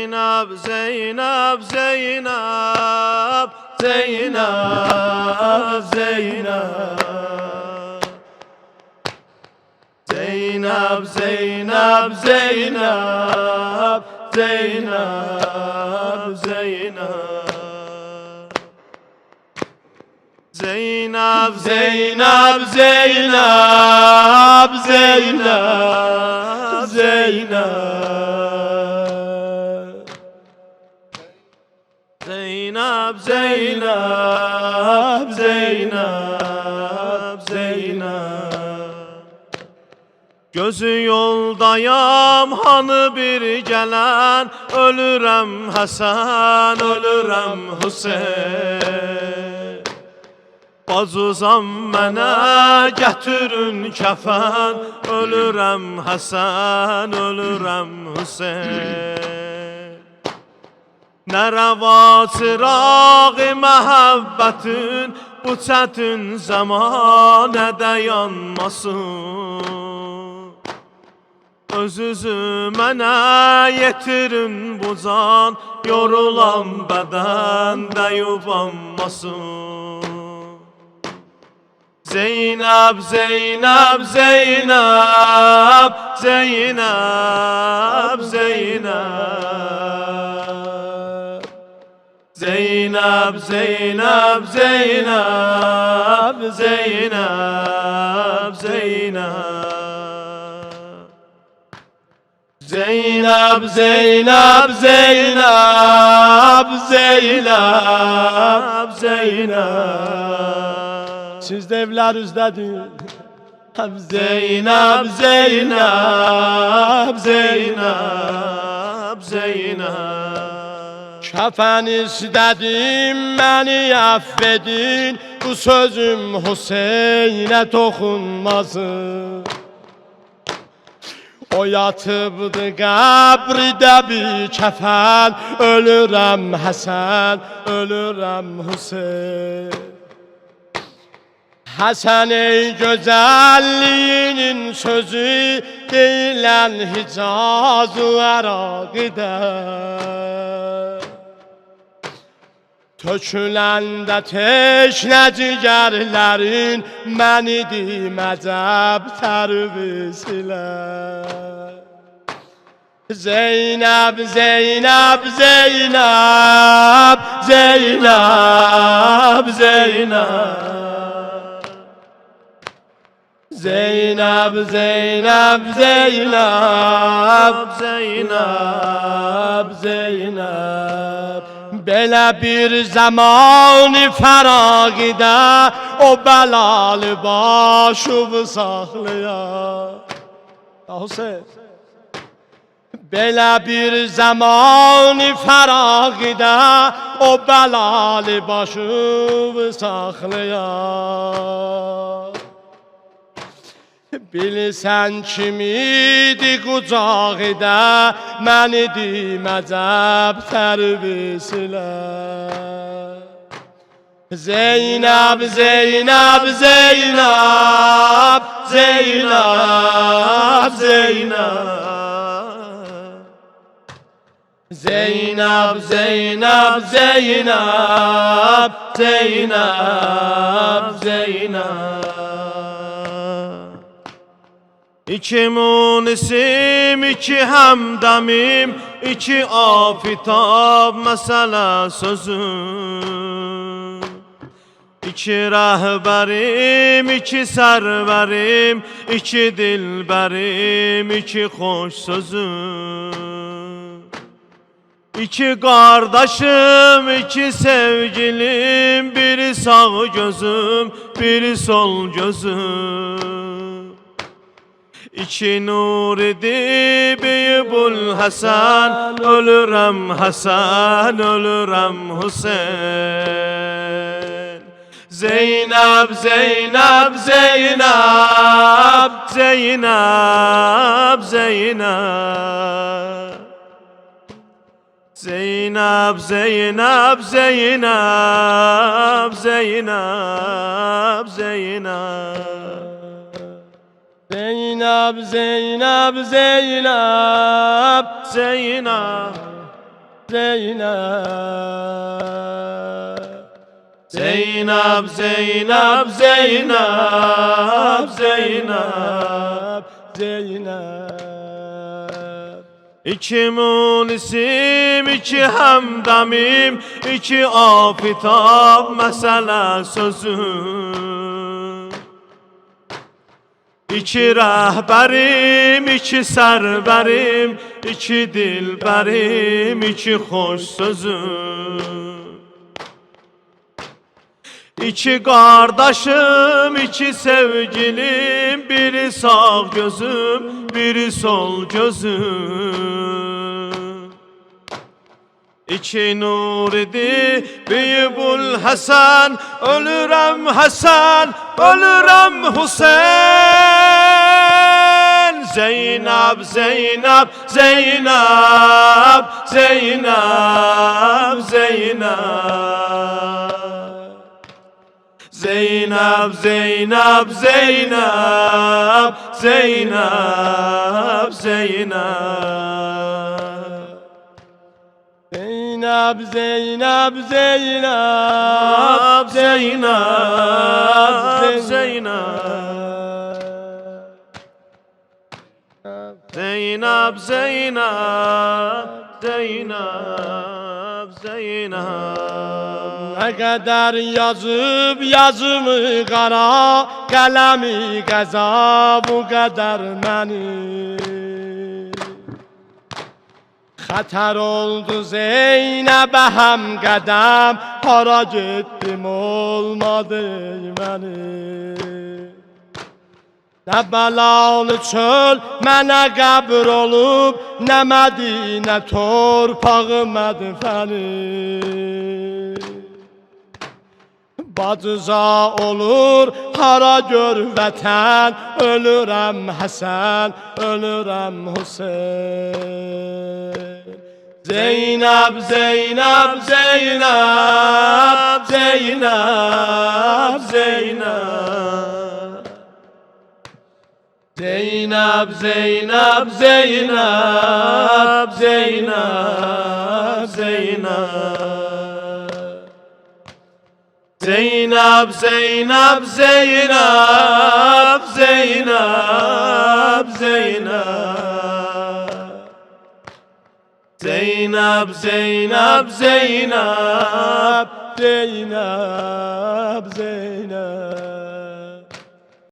Zeynep, Zeynep, Zeynep, Zeynep, Zeynep. Zeynep, Zeynep, Zeynep, Zeynep, Zeynep. Zeynep, Zeynep, Zeynep, Zeynep, Zeynep. Zeynep, Zeynep, Zeynep, Zeynep. Gözü yoldayam hanı bir gelen, ölürem Hasan, ölürem Hüseyin. Bazuzam mənə gətirin kəfən, ölürəm Hasan, ölürəm Hüseyin. Nə rəva çırağı məhəbbətin, bu çətin zamanədə yanmasın. Öz-özü mənə yetirin bu can, yorulan bədəndə yubanmasın. Zeynep, Zeynep, Zeynep, Zeynep, Zeynep. Zeynep, Zeynep, Zeynep, Zeynep, Zeynep. Zeynep, Zeynep, Zeynep, Zeynep, Zeynep. Siz de evlerinizdedir. Zeynep, Zeynep, Zeynep, Zeynep. Kəfən istədim, məni əff edin, bu sözüm Hüseynə toxunmasın. O yatıbdı qəbridə bir kəfən, ölürəm Həsən, ölürəm Hüseyn. Həsən ey gözəlliyinin sözü, deyilən Hicaz-ı Əraqıdə. Töküləndə teşnə cigərlərin, məni diməcəb tərvisilə. Zeynep, Zeynep, Zeynep, Zeynep, Zeynep. Zeynep, Zeynep, Zeynep, Zeynep, Zeynep. Belə bir zamanı fəraqidə, o bəlalı başımı saxlayar. Hüseyin. Belə bir zamanı fəraqidə, o bəlalı başımı saxlayar. Bilsən kimidi qucağıda, məni diməcəb tərvisilə. Zeynep, Zeynep, Zeynep, Zeynep, Zeynep. Zeynep, Zeynep, Zeynep, Zeynep, Zeynep. İki munisim, iki həmdəmim, iki afitab məsələ sözüm. İki rəhbərim, iki sərvərim, iki dilbərim, iki xoş sözüm. İki qardaşım, iki sevgilim, biri sağ gözüm, biri sol gözüm. İki nur idi Beyibul Hasan, ölürəm Hasan, ölürəm Hüseyin. Zeynep, Zeynep, Zeynep, Zeynep, Zeynep. Zeynep, Zeynep, Zeynep, Zeynep, Zeynep. Zeynep, Zeynep, Zeynep, Zeynep, Zeynep, Zeynep, Zeynep, Zeynep, Zeynep. İki munisim, iki həmdəmim, iki afitab məsələ sözüm. İki rəhbərim, iki sərbərim, iki dilbərim, iki xoş sözüm. İki qardaşım, iki sevgilim, biri sağ gözüm, biri sol gözüm. İki nur idi, Beyibul Həsən, ölürəm Həsən, ölürəm Hüseyn. Zeynep, Zeynep, Zeynep, Zeynep, Zeynep. Zeynep, Zeynep, Zeynep, Zeynep, Zeynep. Zeynep, Zeynep, Zeynep, Zeynep, Zeynep. Zeynep, Zeynep, Zeynep, Zeynep. Ne kadar yazıp yazımı kara, kalemi gaza bu kadar məni. Xatar oldu Zeynep'e hem qədəm, hara gittim olmadı məni. Nə bəlalı çöl mənə qəbr olub, nə Mədinə torpağı mədfəni. Bacıza olur hara gör vətən, ölürəm Həsən, ölürəm Hüseyn. Zeynep, Zeynep, Zeynep, Zeynep, Zeynep. Zeynep, Zeynep, Zeynep, Zeynep, Zeynep. Zeynep, Zeynep, Zeynep, Zeynep, Zeynep. Zeynep, Zeynep, Zeynep, Zeynep, Zeynep.